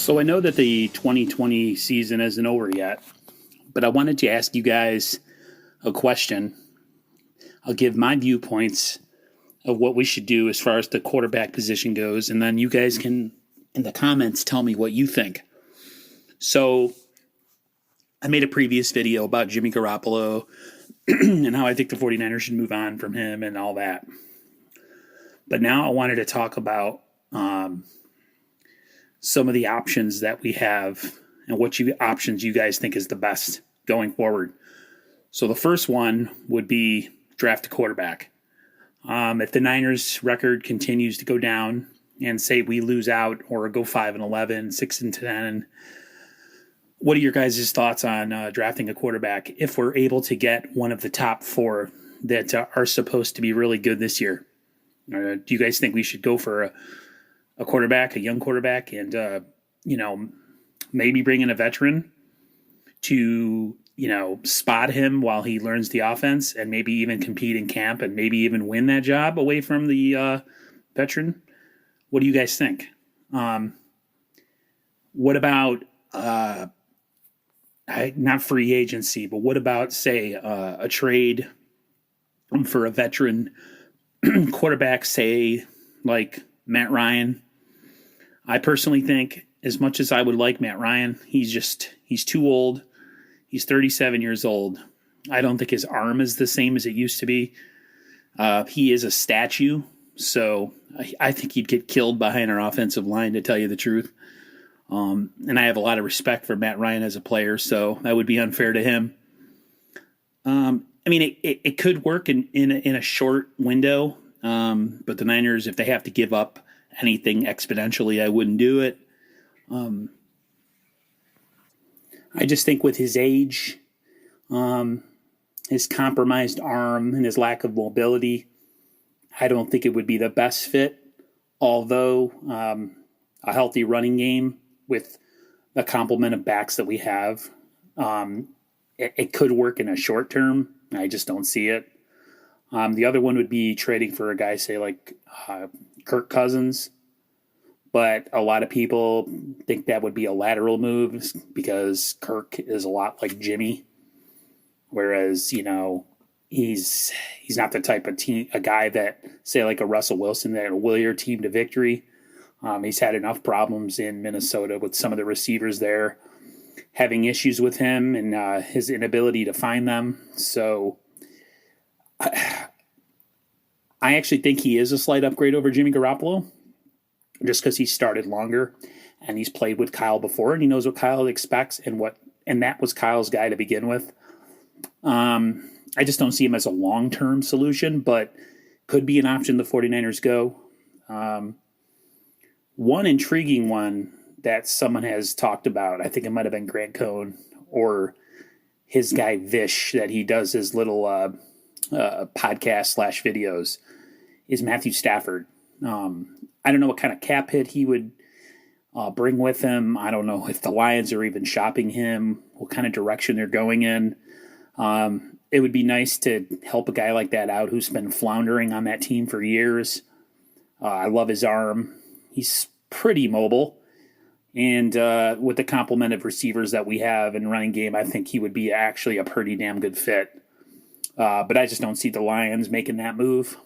So I know that the 2020 season isn't over yet, but I wanted to ask you guys a question. I'll give my viewpoints of what we should do as far as the quarterback position goes, and then you guys can, in the comments, tell me what you think. So I made a previous video about Jimmy Garoppolo and how I think the 49ers should move on from him and all that. But now I wanted to talk about some of the options that we have and what options you guys think is the best going forward. So the first one would be draft a quarterback. If the Niners record continues to go down and say we lose out or go 5-11, 6-10, what are your guys' thoughts on drafting a quarterback if we're able to get one of the top four that are supposed to be really good this year? Do you guys think we should go for a quarterback, a young quarterback, and maybe bring in a veteran to spot him while he learns the offense and maybe even compete in camp and maybe even win that job away from the veteran? What do you guys think? What about not free agency, but what about, say, a trade for a veteran quarterback, say, like Matt Ryan? I personally think, as much as I would like Matt Ryan, he's too old. He's 37 years old. I don't think his arm is the same as it used to be. He is a statue, so I think he'd get killed behind our offensive line, to tell you the truth. And I have a lot of respect for Matt Ryan as a player, so that would be unfair to him. It could work in a short window, but the Niners, if they have to give up anything exponentially, I wouldn't do it. I just think with his age, his compromised arm, and his lack of mobility, I don't think it would be the best fit. Although a healthy running game with the complement of backs that we have, it could work in a short term. I just don't see it. The other one would be trading for a guy, say, like Kirk Cousins. But a lot of people think that would be a lateral move because Kirk is a lot like Jimmy. Whereas, he's not the type of a guy that, say, like a Russell Wilson, that will will your team to victory. He's had enough problems in Minnesota with some of the receivers there having issues with him and his inability to find them. So I actually think he is a slight upgrade over Jimmy Garoppolo, just because he started longer and he's played with Kyle before and he knows what Kyle expects and that was Kyle's guy to begin with. I just don't see him as a long-term solution, but could be an option the 49ers go. One intriguing one that someone has talked about, I think it might have been Grant Cohn or his guy Vish, that he does his little podcast / videos, is Matthew Stafford. I don't know what kind of cap hit he would bring with him. I don't know if the Lions are even shopping him, what kind of direction they're going in. It would be nice to help a guy like that out who's been floundering on that team for years. I love his arm. He's pretty mobile. And with the complement of receivers that we have in running game, I think he would be actually a pretty damn good fit. But I just don't see the Lions making that move.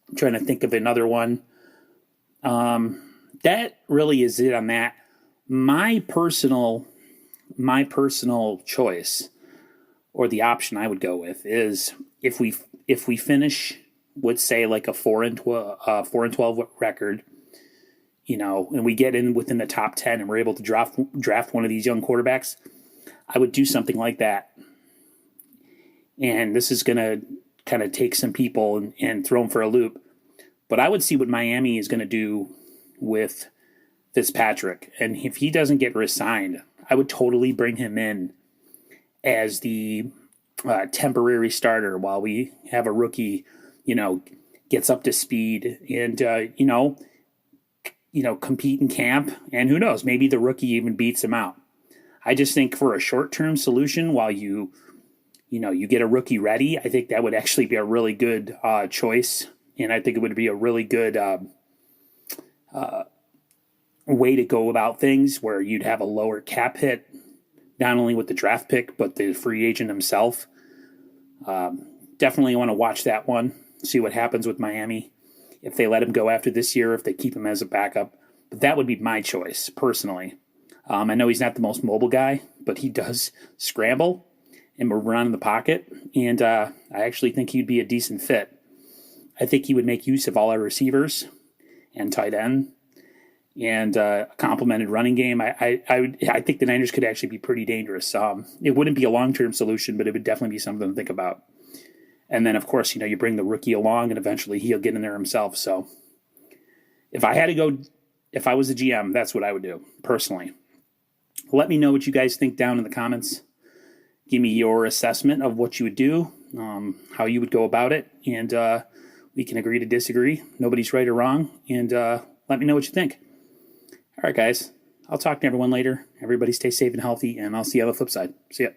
I'm trying to think of another one. That really is it on that. My personal choice, or the option I would go with, is if we finish with, say, like a 4-12 record, and we get in within the top 10 and we're able to draft one of these young quarterbacks, I would do something like that. And this is going to kind of take some people and throw them for a loop. But I would see what Miami is going to do with Fitzpatrick. And if he doesn't get re-signed, I would totally bring him in as the temporary starter while we have a rookie, gets up to speed and, compete in camp. And who knows, maybe the rookie even beats him out. I just think for a short-term solution, while you get a rookie ready, I think that would actually be a really good choice. And I think it would be a really good way to go about things where you'd have a lower cap hit, not only with the draft pick, but the free agent himself. Definitely want to watch that one, see what happens with Miami. If they let him go after this year, if they keep him as a backup. But that would be my choice, personally. I know he's not the most mobile guy, but he does scramble and move around in the pocket. And I actually think he'd be a decent fit. I think he would make use of all our receivers and tight end and a complemented running game. I think the Niners could actually be pretty dangerous. It wouldn't be a long-term solution, but it would definitely be something to think about. And then, of course, you bring the rookie along, and eventually he'll get in there himself. So if I was a GM, that's what I would do, personally. Let me know what you guys think down in the comments. Give me your assessment of what you would do, how you would go about it, and we can agree to disagree. Nobody's right or wrong, and let me know what you think. All right, guys. I'll talk to everyone later. Everybody stay safe and healthy, and I'll see you on the flip side. See ya.